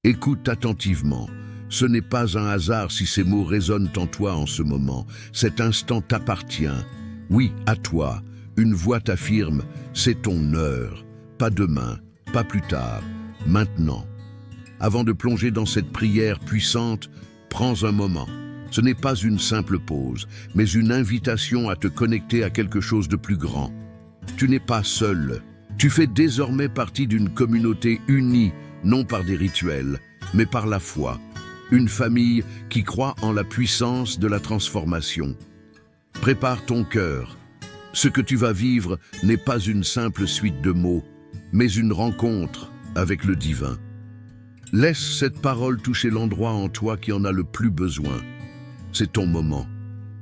Écoute attentivement. Ce n'est pas un hasard si ces mots résonnent en toi en ce moment. Cet instant t'appartient. Oui, à toi. Une voix t'affirme, c'est ton heure. Pas demain, pas plus tard, maintenant. Avant de plonger dans cette prière puissante, prends un moment. Ce n'est pas une simple pause, mais une invitation à te connecter à quelque chose de plus grand. Tu n'es pas seul. Tu fais désormais partie d'une communauté unie, non par des rituels, mais par la foi. Une famille qui croit en la puissance de la transformation. Prépare ton cœur. Ce que tu vas vivre n'est pas une simple suite de mots, mais une rencontre avec le divin. Laisse cette parole toucher l'endroit en toi qui en a le plus besoin. C'est ton moment.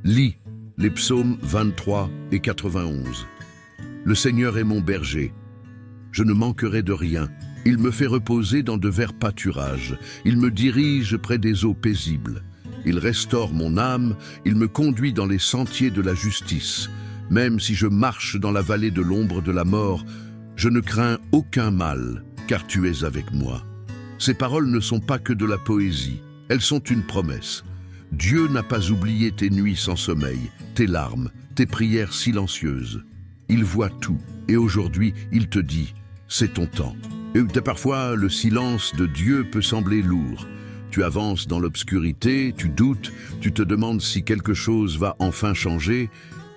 Lis les psaumes 23 et 91. Le Seigneur est mon berger. Je ne manquerai de rien. Il me fait reposer dans de verts pâturages. Il me dirige près des eaux paisibles. Il restaure mon âme. Il me conduit dans les sentiers de la justice. Même si je marche dans la vallée de l'ombre de la mort, je ne crains aucun mal, car tu es avec moi. Ces paroles ne sont pas que de la poésie. Elles sont une promesse. Dieu n'a pas oublié tes nuits sans sommeil, tes larmes, tes prières silencieuses. Il voit tout. Et aujourd'hui, il te dit, c'est ton temps. Et parfois, le silence de Dieu peut sembler lourd. Tu avances dans l'obscurité, tu doutes, tu te demandes si quelque chose va enfin changer,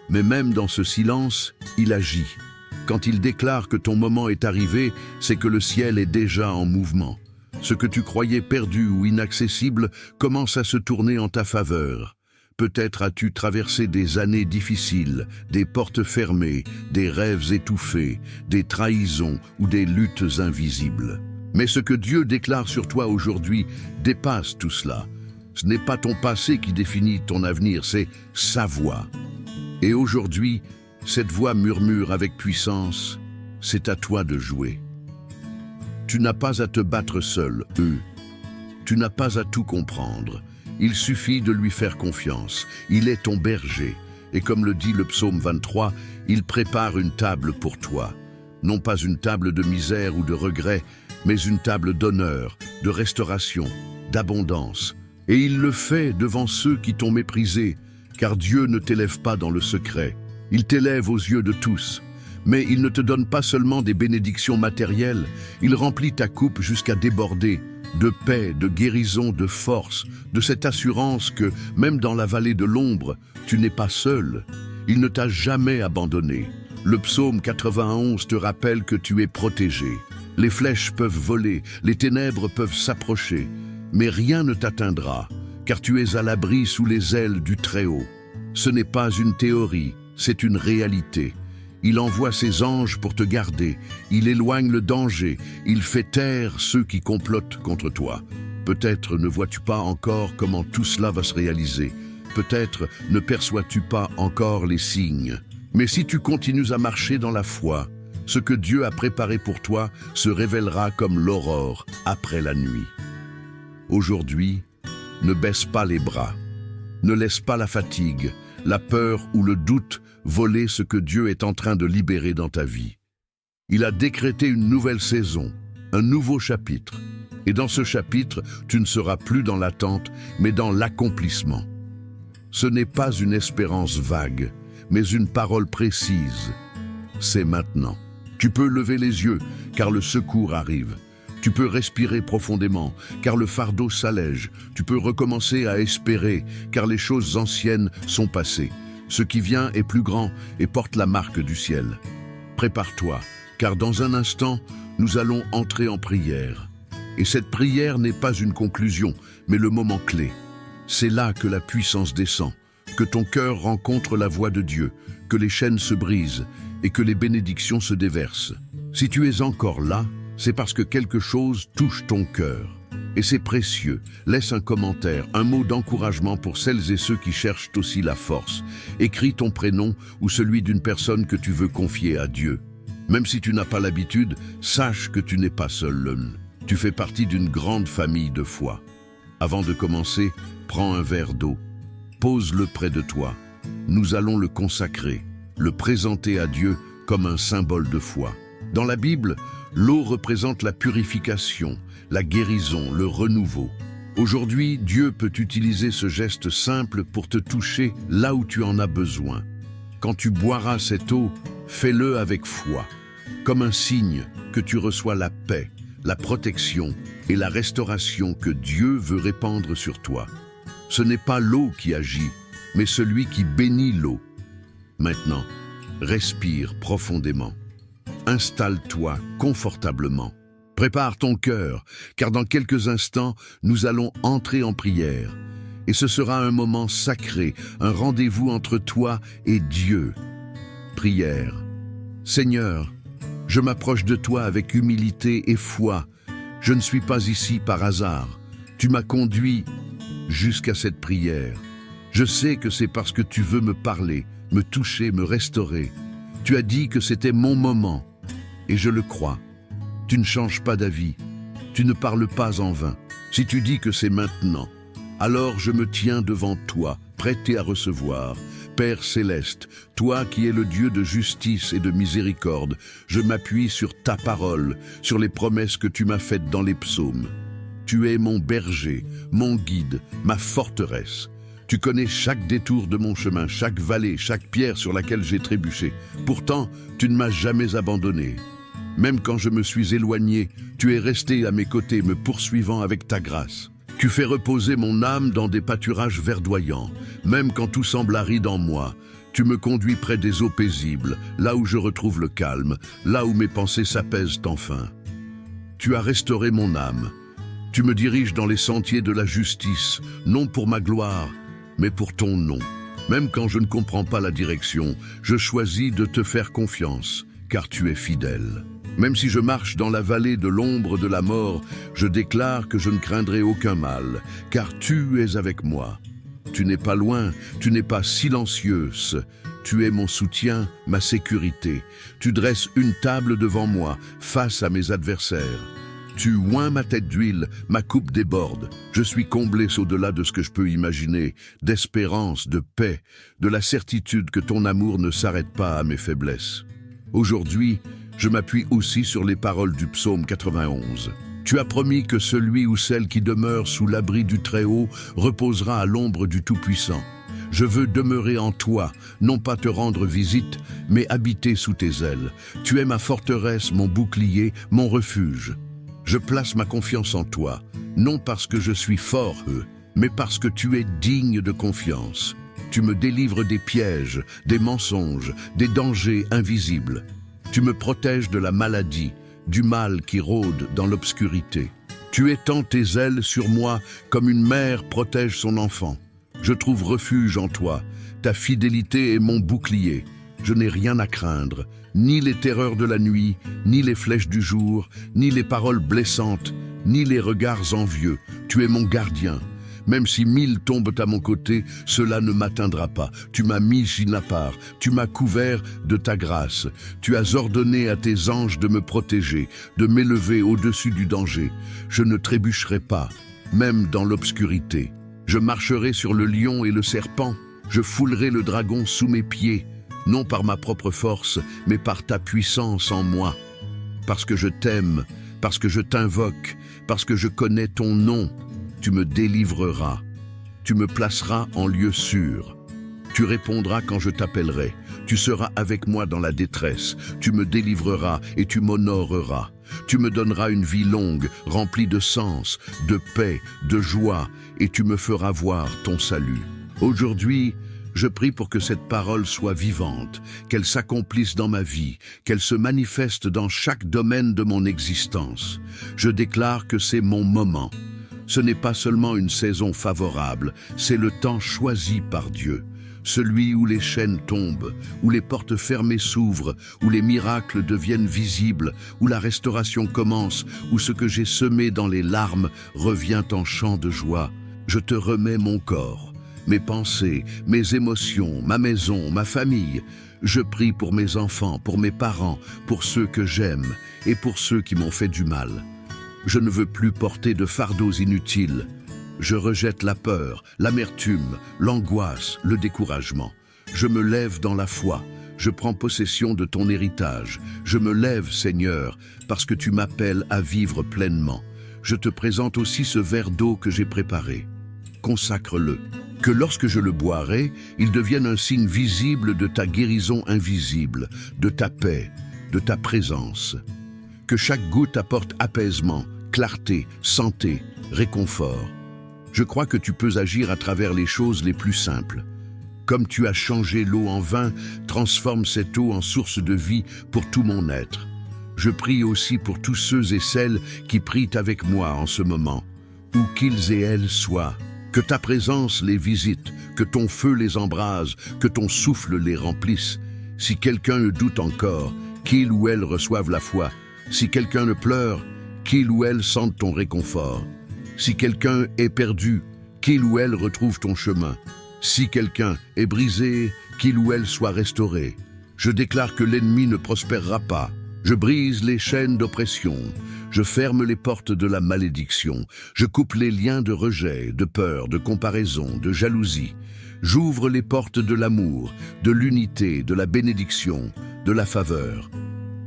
mais même dans ce silence, il agit. Quand il déclare que ton moment est arrivé, c'est que le ciel est déjà en mouvement. Ce que tu croyais perdu ou inaccessible commence à se tourner en ta faveur. Peut-être as-tu traversé des années difficiles, des portes fermées, des rêves étouffés, des trahisons ou des luttes invisibles. Mais ce que Dieu déclare sur toi aujourd'hui dépasse tout cela. Ce n'est pas ton passé qui définit ton avenir, c'est sa voix. Et aujourd'hui, cette voix murmure avec puissance, c'est à toi de jouer. Tu n'as pas à te battre seul, Tu n'as pas à tout comprendre. Il suffit de lui faire confiance. Il est ton berger. Et comme le dit le psaume 23, il prépare une table pour toi. Non pas une table de misère ou de regret, mais une table d'honneur, de restauration, d'abondance. Et il le fait devant ceux qui t'ont méprisé, car Dieu ne t'élève pas dans le secret. Il t'élève aux yeux de tous. Mais il ne te donne pas seulement des bénédictions matérielles, il remplit ta coupe jusqu'à déborder, de paix, de guérison, de force, de cette assurance que, même dans la vallée de l'ombre, tu n'es pas seul. Il ne t'a jamais abandonné. Le psaume 91 te rappelle que tu es protégé. Les flèches peuvent voler, les ténèbres peuvent s'approcher, mais rien ne t'atteindra, car tu es à l'abri sous les ailes du Très-Haut. Ce n'est pas une théorie, c'est une réalité. Il envoie ses anges pour te garder, il éloigne le danger, il fait taire ceux qui complotent contre toi. Peut-être ne vois-tu pas encore comment tout cela va se réaliser, peut-être ne perçois-tu pas encore les signes. Mais si tu continues à marcher dans la foi, ce que Dieu a préparé pour toi se révélera comme l'aurore après la nuit. Aujourd'hui, ne baisse pas les bras, ne laisse pas la fatigue, la peur ou le doute voler ce que Dieu est en train de libérer dans ta vie. Il a décrété une nouvelle saison, un nouveau chapitre. Et dans ce chapitre, tu ne seras plus dans l'attente, mais dans l'accomplissement. Ce n'est pas une espérance vague, mais une parole précise. C'est maintenant. Tu peux lever les yeux, car le secours arrive. Tu peux respirer profondément, car le fardeau s'allège. Tu peux recommencer à espérer, car les choses anciennes sont passées. Ce qui vient est plus grand et porte la marque du ciel. Prépare-toi, car dans un instant, nous allons entrer en prière. Et cette prière n'est pas une conclusion, mais le moment clé. C'est là que la puissance descend, que ton cœur rencontre la voix de Dieu, que les chaînes se brisent et que les bénédictions se déversent. Si tu es encore là, c'est parce que quelque chose touche ton cœur. Et c'est précieux. Laisse un commentaire, un mot d'encouragement pour celles et ceux qui cherchent aussi la force. Écris ton prénom ou celui d'une personne que tu veux confier à Dieu. Même si tu n'as pas l'habitude, sache que tu n'es pas seul. Tu fais partie d'une grande famille de foi. Avant de commencer, prends un verre d'eau. Pose-le près de toi. Nous allons le consacrer, le présenter à Dieu comme un symbole de foi. Dans la Bible, L'eau représente la purification, la guérison, le renouveau. Aujourd'hui, Dieu peut utiliser ce geste simple pour te toucher là où tu en as besoin. Quand tu boiras cette eau, fais-le avec foi, comme un signe que tu reçois la paix, la protection et la restauration que Dieu veut répandre sur toi. Ce n'est pas l'eau qui agit, mais celui qui bénit l'eau. Maintenant, respire profondément. Installe-toi confortablement. Prépare ton cœur, car dans quelques instants, nous allons entrer en prière. Et ce sera un moment sacré, un rendez-vous entre toi et Dieu. Prière. Seigneur, je m'approche de toi avec humilité et foi. Je ne suis pas ici par hasard. Tu m'as conduit jusqu'à cette prière. Je sais que c'est parce que tu veux me parler, me toucher, me restaurer. Tu as dit que c'était mon moment, et je le crois. Tu ne changes pas d'avis, tu ne parles pas en vain. Si tu dis que c'est maintenant, alors je me tiens devant toi, prêté à recevoir. Père céleste, toi qui es le Dieu de justice et de miséricorde, je m'appuie sur ta parole, sur les promesses que tu m'as faites dans les psaumes. Tu es mon berger, mon guide, ma forteresse. Tu connais chaque détour de mon chemin, chaque vallée, chaque pierre sur laquelle j'ai trébuché. Pourtant, tu ne m'as jamais abandonné. Même quand je me suis éloigné, tu es resté à mes côtés, me poursuivant avec ta grâce. Tu fais reposer mon âme dans des pâturages verdoyants. Même quand tout semble aride en moi, tu me conduis près des eaux paisibles, là où je retrouve le calme, là où mes pensées s'apaisent enfin. Tu as restauré mon âme. Tu me diriges dans les sentiers de la justice, non pour ma gloire, mais pour ton nom. Même quand je ne comprends pas la direction, je choisis de te faire confiance, car tu es fidèle. Même si je marche dans la vallée de l'ombre de la mort, je déclare que je ne craindrai aucun mal, car tu es avec moi. Tu n'es pas loin, tu n'es pas silencieuse. Tu es mon soutien, ma sécurité. Tu dresses une table devant moi, face à mes adversaires. Tu oins ma tête d'huile, ma coupe déborde. Je suis comblé au-delà de ce que je peux imaginer, d'espérance, de paix, de la certitude que ton amour ne s'arrête pas à mes faiblesses. Aujourd'hui, je m'appuie aussi sur les paroles du psaume 91. Tu as promis que celui ou celle qui demeure sous l'abri du Très-Haut reposera à l'ombre du Tout-Puissant. Je veux demeurer en toi, non pas te rendre visite, mais habiter sous tes ailes. Tu es ma forteresse, mon bouclier, mon refuge. Je place ma confiance en toi, non parce que je suis fort, mais parce que tu es digne de confiance. Tu me délivres des pièges, des mensonges, des dangers invisibles. Tu me protèges de la maladie, du mal qui rôde dans l'obscurité. Tu étends tes ailes sur moi comme une mère protège son enfant. Je trouve refuge en toi. Ta fidélité est mon bouclier. Je n'ai rien à craindre, ni les terreurs de la nuit, ni les flèches du jour, ni les paroles blessantes, ni les regards envieux. Tu es mon gardien. Même si 1000 tombent à mon côté, cela ne m'atteindra pas. Tu m'as mis à part, tu m'as couvert de ta grâce. Tu as ordonné à tes anges de me protéger, de m'élever au-dessus du danger. Je ne trébucherai pas, même dans l'obscurité. Je marcherai sur le lion et le serpent. Je foulerai le dragon sous mes pieds, non par ma propre force, mais par ta puissance en moi. Parce que je t'aime, parce que je t'invoque, parce que je connais ton nom. Tu me délivreras, tu me placeras en lieu sûr. Tu répondras quand je t'appellerai, tu seras avec moi dans la détresse, tu me délivreras et tu m'honoreras. Tu me donneras une vie longue, remplie de sens, de paix, de joie, et tu me feras voir ton salut. Aujourd'hui, je prie pour que cette parole soit vivante, qu'elle s'accomplisse dans ma vie, qu'elle se manifeste dans chaque domaine de mon existence. Je déclare que c'est mon moment. Ce n'est pas seulement une saison favorable, c'est le temps choisi par Dieu. Celui où les chaînes tombent, où les portes fermées s'ouvrent, où les miracles deviennent visibles, où la restauration commence, où ce que j'ai semé dans les larmes revient en chant de joie. Je te remets mon corps, mes pensées, mes émotions, ma maison, ma famille. Je prie pour mes enfants, pour mes parents, pour ceux que j'aime et pour ceux qui m'ont fait du mal. Je ne veux plus porter de fardeaux inutiles. Je rejette la peur, l'amertume, l'angoisse, le découragement. Je me lève dans la foi. je prends possession de ton héritage. Je me lève, Seigneur, parce que tu m'appelles à vivre pleinement. Je te présente aussi ce verre d'eau que j'ai préparé. Consacre-le. Que lorsque je le boirai, il devienne un signe visible de ta guérison invisible, de ta paix, de ta présence. Que chaque goutte apporte apaisement, clarté, santé, réconfort. Je crois que tu peux agir à travers les choses les plus simples. Comme tu as changé l'eau en vin, transforme cette eau en source de vie pour tout mon être. Je prie aussi pour tous ceux et celles qui prient avec moi en ce moment, où qu'ils et elles soient. Que ta présence les visite, que ton feu les embrase, que ton souffle les remplisse. Si quelqu'un doute encore, qu'il ou elle reçoive la foi. Si quelqu'un ne pleure, qu'il ou elle sente ton réconfort. Si quelqu'un est perdu, qu'il ou elle retrouve ton chemin. Si quelqu'un est brisé, qu'il ou elle soit restauré. Je déclare que l'ennemi ne prospérera pas. Je brise les chaînes d'oppression. Je ferme les portes de la malédiction. Je coupe les liens de rejet, de peur, de comparaison, de jalousie. J'ouvre les portes de l'amour, de l'unité, de la bénédiction, de la faveur.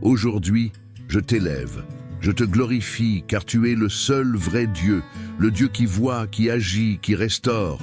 Aujourd'hui, je t'élève. Je te glorifie car tu es le seul vrai Dieu, le Dieu qui voit, qui agit, qui restaure.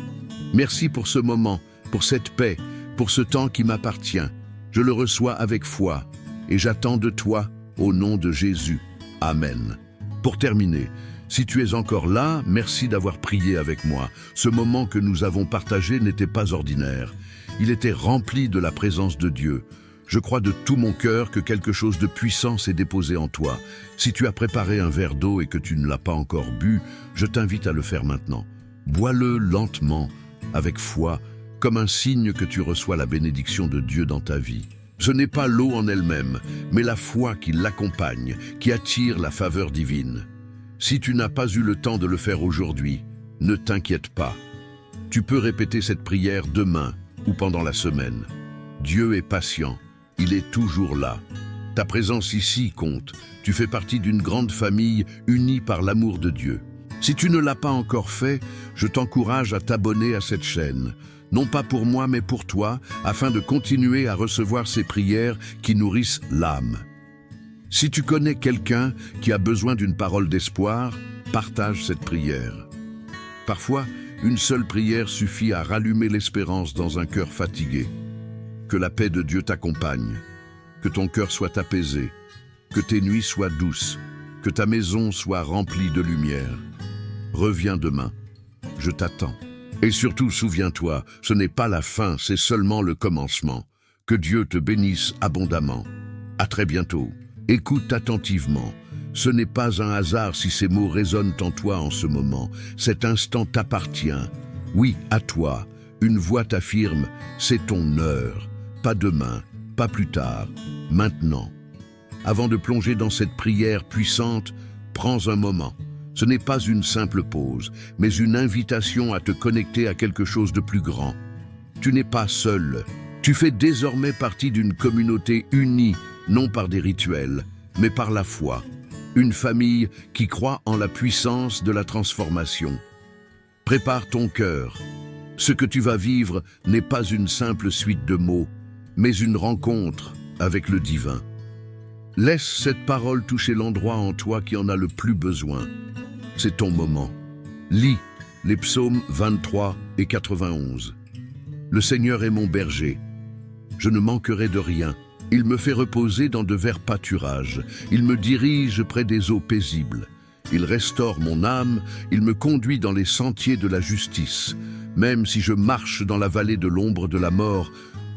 Merci pour ce moment, pour cette paix, pour ce temps qui m'appartient. Je le reçois avec foi et j'attends de toi au nom de Jésus. Amen. Pour terminer, si tu es encore là, merci d'avoir prié avec moi. Ce moment que nous avons partagé n'était pas ordinaire. Il était rempli de la présence de Dieu. Je crois de tout mon cœur que quelque chose de puissant s'est déposé en toi. Si tu as préparé un verre d'eau et que tu ne l'as pas encore bu, je t'invite à le faire maintenant. Bois-le lentement, avec foi, comme un signe que tu reçois la bénédiction de Dieu dans ta vie. Ce n'est pas l'eau en elle-même, mais la foi qui l'accompagne, qui attire la faveur divine. Si tu n'as pas eu le temps de le faire aujourd'hui, ne t'inquiète pas. Tu peux répéter cette prière demain ou pendant la semaine. Dieu est patient, il est toujours là. Ta présence ici compte. Tu fais partie d'une grande famille unie par l'amour de Dieu. Si tu ne l'as pas encore fait, je t'encourage à t'abonner à cette chaîne. Non pas pour moi, mais pour toi, afin de continuer à recevoir ces prières qui nourrissent l'âme. Si tu connais quelqu'un qui a besoin d'une parole d'espoir, partage cette prière. Parfois, une seule prière suffit à rallumer l'espérance dans un cœur fatigué. Que la paix de Dieu t'accompagne, que ton cœur soit apaisé, que tes nuits soient douces, que ta maison soit remplie de lumière. Reviens demain, je t'attends. Et surtout, souviens-toi, ce n'est pas la fin, c'est seulement le commencement. Que Dieu te bénisse abondamment. À très bientôt. Écoute attentivement. Ce n'est pas un hasard si ces mots résonnent en toi en ce moment. Cet instant t'appartient. Oui, à toi. Une voix t'affirme, c'est ton heure. Pas demain, pas plus tard, maintenant. Avant de plonger dans cette prière puissante, prends un moment. Ce n'est pas une simple pause, mais une invitation à te connecter à quelque chose de plus grand. Tu n'es pas seul. Tu fais désormais partie d'une communauté unie, non par des rituels, mais par la foi. Une famille qui croit en la puissance de la transformation. Prépare ton cœur. Ce que tu vas vivre n'est pas une simple suite de mots, mais une rencontre avec le divin. Laisse cette parole toucher l'endroit en toi qui en a le plus besoin. C'est ton moment. Lis les psaumes 23 et 91. Le Seigneur est mon berger. Je ne manquerai de rien. Il me fait reposer dans de verts pâturages. Il me dirige près des eaux paisibles. Il restaure mon âme. Il me conduit dans les sentiers de la justice. Même si je marche dans la vallée de l'ombre de la mort,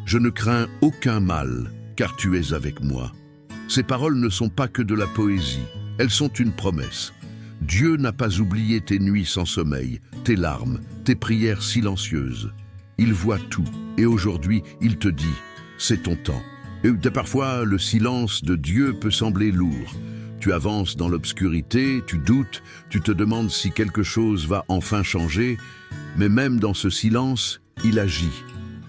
je ne crains aucun mal, car tu es avec moi. Ces paroles ne sont pas que de la poésie. Elles sont une promesse. Dieu n'a pas oublié tes nuits sans sommeil, tes larmes, tes prières silencieuses. Il voit tout, et aujourd'hui, il te dit, c'est ton temps. Et parfois, le silence de Dieu peut sembler lourd. Tu avances dans l'obscurité, tu doutes, tu te demandes si quelque chose va enfin changer, mais même dans ce silence, il agit.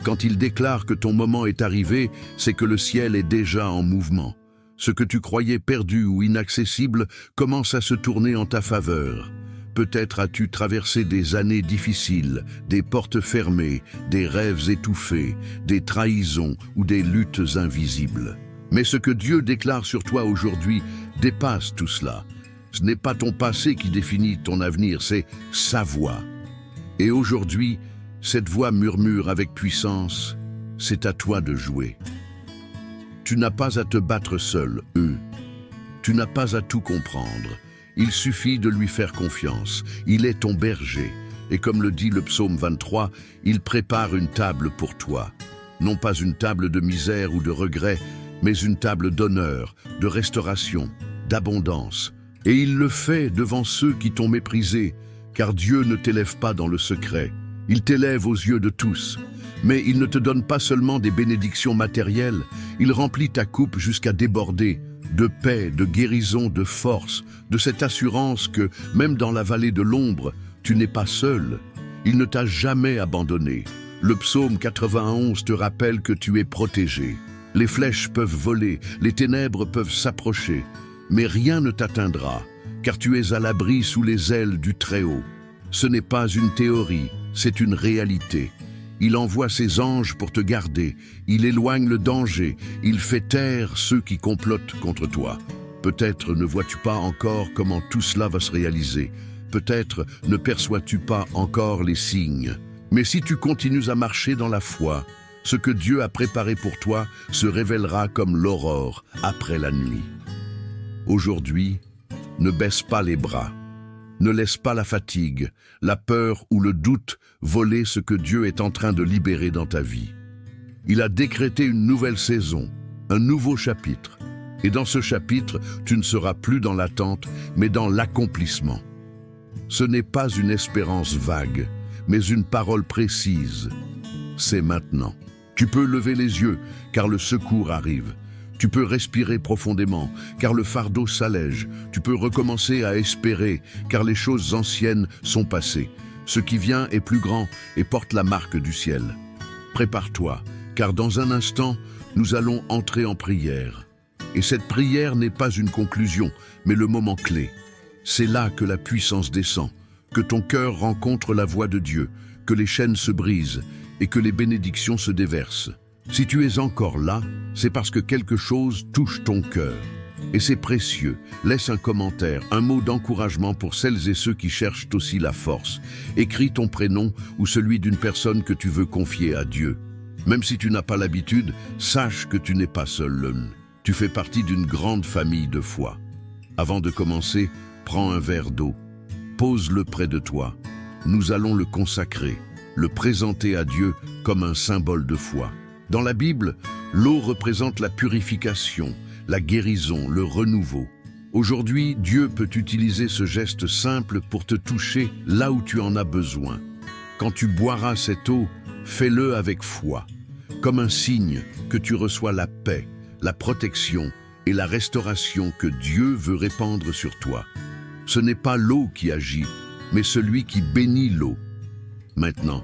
Quand il déclare que ton moment est arrivé, c'est que le ciel est déjà en mouvement. Ce que tu croyais perdu ou inaccessible commence à se tourner en ta faveur. Peut-être as-tu traversé des années difficiles, des portes fermées, des rêves étouffés, des trahisons ou des luttes invisibles. Mais ce que Dieu déclare sur toi aujourd'hui dépasse tout cela. Ce n'est pas ton passé qui définit ton avenir, c'est sa voix. Et aujourd'hui, cette voix murmure avec puissance, c'est à toi de jouer. Tu n'as pas à te battre seul, Tu n'as pas à tout comprendre. Il suffit de lui faire confiance. Il est ton berger. Et comme le dit le psaume 23, il prépare une table pour toi. Non pas une table de misère ou de regret, mais une table d'honneur, de restauration, d'abondance. Et il le fait devant ceux qui t'ont méprisé, car Dieu ne t'élève pas dans le secret. Il t'élève aux yeux de tous. Mais il ne te donne pas seulement des bénédictions matérielles, il remplit ta coupe jusqu'à déborder, de paix, de guérison, de force, de cette assurance que, même dans la vallée de l'ombre, tu n'es pas seul. Il ne t'a jamais abandonné. Le psaume 91 te rappelle que tu es protégé. Les flèches peuvent voler, les ténèbres peuvent s'approcher, mais rien ne t'atteindra, car tu es à l'abri sous les ailes du Très-Haut. Ce n'est pas une théorie, c'est une réalité. Il envoie ses anges pour te garder, il éloigne le danger, il fait taire ceux qui complotent contre toi. Peut-être ne vois-tu pas encore comment tout cela va se réaliser, peut-être ne perçois-tu pas encore les signes. Mais si tu continues à marcher dans la foi, ce que Dieu a préparé pour toi se révélera comme l'aurore après la nuit. Aujourd'hui, ne baisse pas les bras. Ne laisse pas la fatigue, la peur ou le doute voler ce que Dieu est en train de libérer dans ta vie. Il a décrété une nouvelle saison, un nouveau chapitre. Et dans ce chapitre, tu ne seras plus dans l'attente, mais dans l'accomplissement. Ce n'est pas une espérance vague, mais une parole précise. C'est maintenant. Tu peux lever les yeux, car le secours arrive. Tu peux respirer profondément, car le fardeau s'allège. Tu peux recommencer à espérer, car les choses anciennes sont passées. Ce qui vient est plus grand et porte la marque du ciel. Prépare-toi, car dans un instant, nous allons entrer en prière. Et cette prière n'est pas une conclusion, mais le moment clé. C'est là que la puissance descend, que ton cœur rencontre la voix de Dieu, que les chaînes se brisent et que les bénédictions se déversent. Si tu es encore là, c'est parce que quelque chose touche ton cœur. Et c'est précieux. Laisse un commentaire, un mot d'encouragement pour celles et ceux qui cherchent aussi la force. Écris ton prénom ou celui d'une personne que tu veux confier à Dieu. Même si tu n'as pas l'habitude, sache que tu n'es pas seul. Tu fais partie d'une grande famille de foi. Avant de commencer, prends un verre d'eau. Pose-le près de toi. Nous allons le consacrer, le présenter à Dieu comme un symbole de foi. Dans la Bible, l'eau représente la purification, la guérison, le renouveau. Aujourd'hui, Dieu peut utiliser ce geste simple pour te toucher là où tu en as besoin. Quand tu boiras cette eau, fais-le avec foi, comme un signe que tu reçois la paix, la protection et la restauration que Dieu veut répandre sur toi. Ce n'est pas l'eau qui agit, mais celui qui bénit l'eau. Maintenant,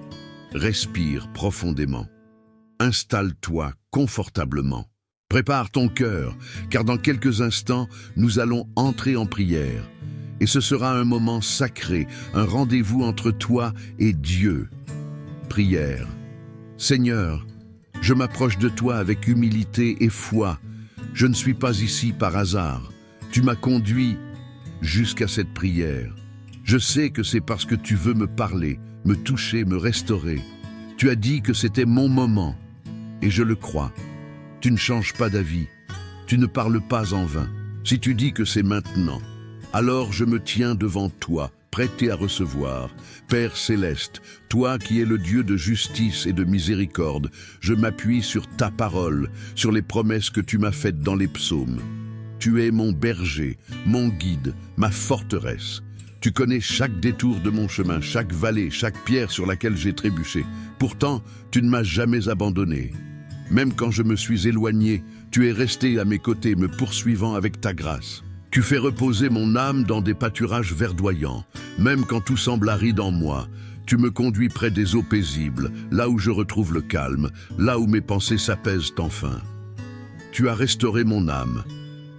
respire profondément. Installe-toi confortablement. Prépare ton cœur, car dans quelques instants, nous allons entrer en prière. Et ce sera un moment sacré, un rendez-vous entre toi et Dieu. Prière. Seigneur, je m'approche de toi avec humilité et foi. Je ne suis pas ici par hasard. Tu m'as conduit jusqu'à cette prière. Je sais que c'est parce que tu veux me parler, me toucher, me restaurer. Tu as dit que c'était mon moment. Et je le crois. Tu ne changes pas d'avis. Tu ne parles pas en vain. Si tu dis que c'est maintenant, alors je me tiens devant toi, prêté à recevoir. Père céleste, toi qui es le Dieu de justice et de miséricorde, je m'appuie sur ta parole, sur les promesses que tu m'as faites dans les psaumes. Tu es mon berger, mon guide, ma forteresse. Tu connais chaque détour de mon chemin, chaque vallée, chaque pierre sur laquelle j'ai trébuché. Pourtant, tu ne m'as jamais abandonné. Même quand je me suis éloigné, tu es resté à mes côtés, me poursuivant avec ta grâce. Tu fais reposer mon âme dans des pâturages verdoyants. Même quand tout semble aride en moi, tu me conduis près des eaux paisibles, là où je retrouve le calme, là où mes pensées s'apaisent enfin. Tu as restauré mon âme.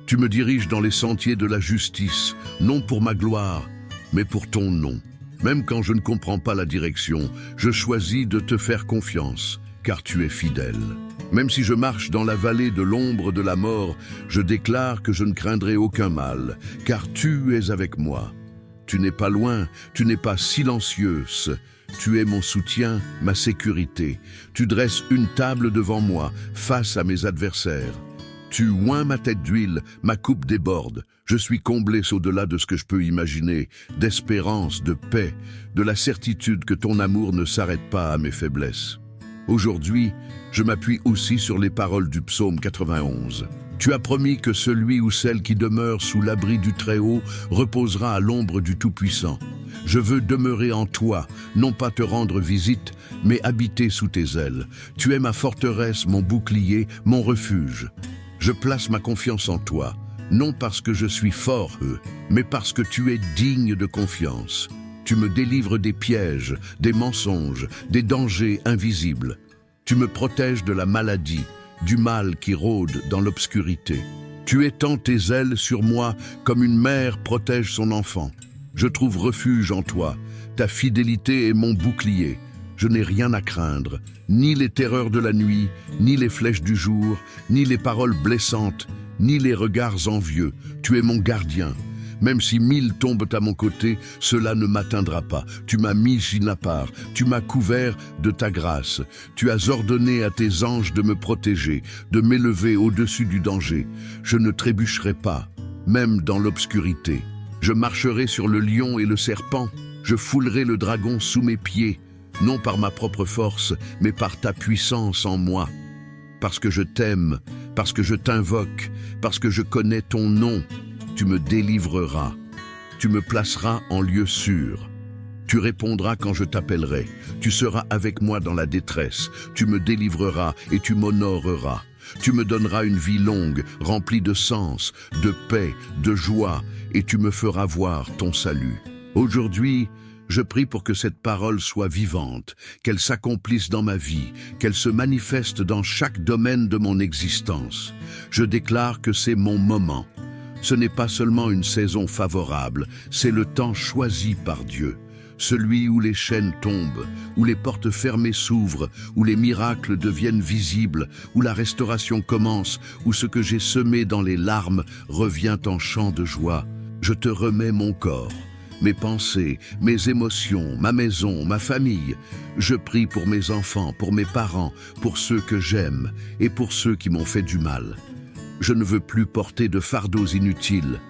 Tu me diriges dans les sentiers de la justice, non pour ma gloire, mais pour ton nom. Même quand je ne comprends pas la direction, je choisis de te faire confiance, car tu es fidèle. Même si je marche dans la vallée de l'ombre de la mort, je déclare que je ne craindrai aucun mal, car tu es avec moi. Tu n'es pas loin, tu n'es pas silencieuse. Tu es mon soutien, ma sécurité. Tu dresses une table devant moi, face à mes adversaires. Tu oins ma tête d'huile, ma coupe déborde. Je suis comblé au-delà de ce que je peux imaginer, d'espérance, de paix, de la certitude que ton amour ne s'arrête pas à mes faiblesses. Aujourd'hui, je m'appuie aussi sur les paroles du psaume 91. Tu as promis que celui ou celle qui demeure sous l'abri du Très-Haut reposera à l'ombre du Tout-Puissant. Je veux demeurer en toi, non pas te rendre visite, mais habiter sous tes ailes. Tu es ma forteresse, mon bouclier, mon refuge. Je place ma confiance en toi, non parce que je suis fort, mais parce que tu es digne de confiance. Tu me délivres des pièges, des mensonges, des dangers invisibles. Tu me protèges de la maladie, du mal qui rôde dans l'obscurité. Tu étends tes ailes sur moi comme une mère protège son enfant. Je trouve refuge en toi. Ta fidélité est mon bouclier. Je n'ai rien à craindre, ni les terreurs de la nuit, ni les flèches du jour, ni les paroles blessantes, ni les regards envieux. Tu es mon gardien. Même si 1000 tombent à mon côté, cela ne m'atteindra pas. Tu m'as mis à part, tu m'as couvert de ta grâce. Tu as ordonné à tes anges de me protéger, de m'élever au-dessus du danger. Je ne trébucherai pas, même dans l'obscurité. Je marcherai sur le lion et le serpent. Je foulerai le dragon sous mes pieds, non par ma propre force, mais par ta puissance en moi. Parce que je t'aime, parce que je t'invoque, parce que je connais ton nom. Tu me délivreras, tu me placeras en lieu sûr. Tu répondras quand je t'appellerai, tu seras avec moi dans la détresse, tu me délivreras et tu m'honoreras. Tu me donneras une vie longue, remplie de sens, de paix, de joie, et tu me feras voir ton salut. Aujourd'hui, je prie pour que cette parole soit vivante, qu'elle s'accomplisse dans ma vie, qu'elle se manifeste dans chaque domaine de mon existence. Je déclare que c'est mon moment. Ce n'est pas seulement une saison favorable, c'est le temps choisi par Dieu. Celui où les chaînes tombent, où les portes fermées s'ouvrent, où les miracles deviennent visibles, où la restauration commence, où ce que j'ai semé dans les larmes revient en chant de joie. Je te remets mon corps, mes pensées, mes émotions, ma maison, ma famille. Je prie pour mes enfants, pour mes parents, pour ceux que j'aime et pour ceux qui m'ont fait du mal. Je ne veux plus porter de fardeaux inutiles.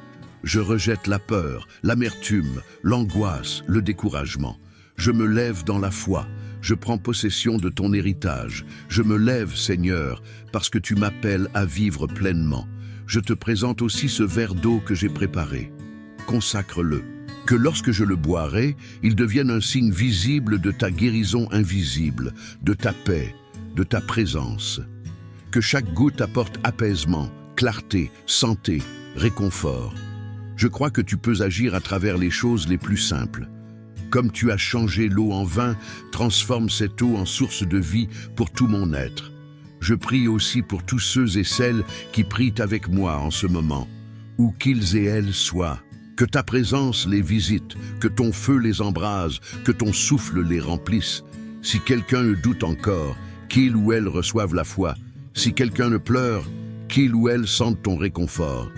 Je rejette la peur, l'amertume, l'angoisse, le découragement. Je me lève dans la foi. Je prends possession de ton héritage. Je me lève, Seigneur, parce que tu m'appelles à vivre pleinement. Je te présente aussi ce verre d'eau que j'ai préparé. Consacre-le. Que lorsque je le boirai, il devienne un signe visible de ta guérison invisible, de ta paix, de ta présence. Que chaque goutte apporte apaisement, clarté, santé, réconfort. Je crois que tu peux agir à travers les choses les plus simples. Comme tu as changé l'eau en vin, transforme cette eau en source de vie pour tout mon être. Je prie aussi pour tous ceux et celles qui prient avec moi en ce moment, où qu'ils et elles soient. Que ta présence les visite, que ton feu les embrase, que ton souffle les remplisse. Si quelqu'un doute encore, qu'il ou elle reçoive la foi. Si quelqu'un ne pleure, qu'il ou elle sente ton réconfort.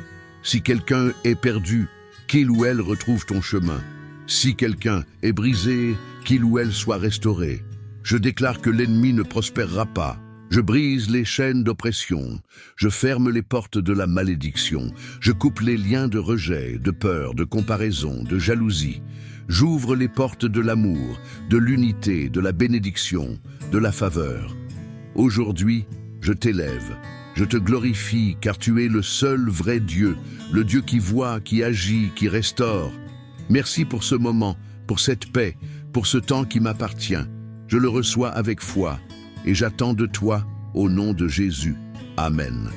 Si quelqu'un est perdu, qu'il ou elle retrouve ton chemin. Si quelqu'un est brisé, qu'il ou elle soit restauré. Je déclare que l'ennemi ne prospérera pas. Je brise les chaînes d'oppression. Je ferme les portes de la malédiction. Je coupe les liens de rejet, de peur, de comparaison, de jalousie. J'ouvre les portes de l'amour, de l'unité, de la bénédiction, de la faveur. Aujourd'hui, je t'élève. Je te glorifie car tu es le seul vrai Dieu, le Dieu qui voit, qui agit, qui restaure. Merci pour ce moment, pour cette paix, pour ce temps qui m'appartient. Je le reçois avec foi et j'attends de toi au nom de Jésus. Amen.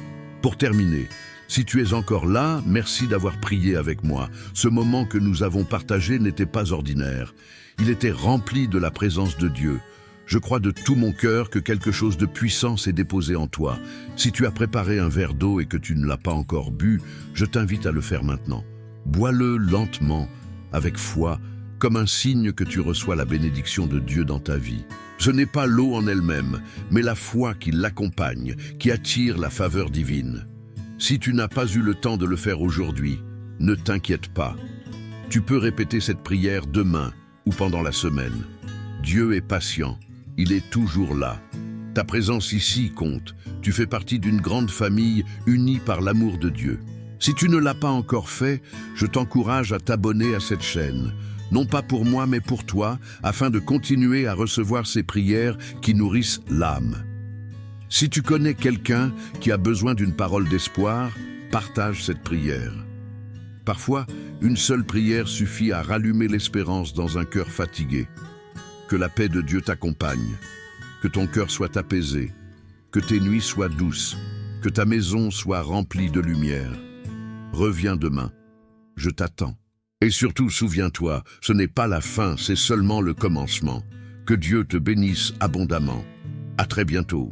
Pour terminer, si tu es encore là, merci d'avoir prié avec moi. Ce moment que nous avons partagé n'était pas ordinaire. Il était rempli de la présence de Dieu. Je crois de tout mon cœur que quelque chose de puissant s'est déposé en toi. Si tu as préparé un verre d'eau et que tu ne l'as pas encore bu, je t'invite à le faire maintenant. Bois-le lentement, avec foi, comme un signe que tu reçois la bénédiction de Dieu dans ta vie. Ce n'est pas l'eau en elle-même, mais la foi qui l'accompagne, qui attire la faveur divine. Si tu n'as pas eu le temps de le faire aujourd'hui, ne t'inquiète pas. Tu peux répéter cette prière demain ou pendant la semaine. Dieu est patient, il est toujours là. Ta présence ici compte, tu fais partie d'une grande famille unie par l'amour de Dieu. Si tu ne l'as pas encore fait, je t'encourage à t'abonner à cette chaîne. Non pas pour moi, mais pour toi, afin de continuer à recevoir ces prières qui nourrissent l'âme. Si tu connais quelqu'un qui a besoin d'une parole d'espoir, partage cette prière. Parfois, une seule prière suffit à rallumer l'espérance dans un cœur fatigué. Que la paix de Dieu t'accompagne, que ton cœur soit apaisé, que tes nuits soient douces, que ta maison soit remplie de lumière. Reviens demain, je t'attends. Et surtout, souviens-toi, ce n'est pas la fin, c'est seulement le commencement. Que Dieu te bénisse abondamment. À très bientôt.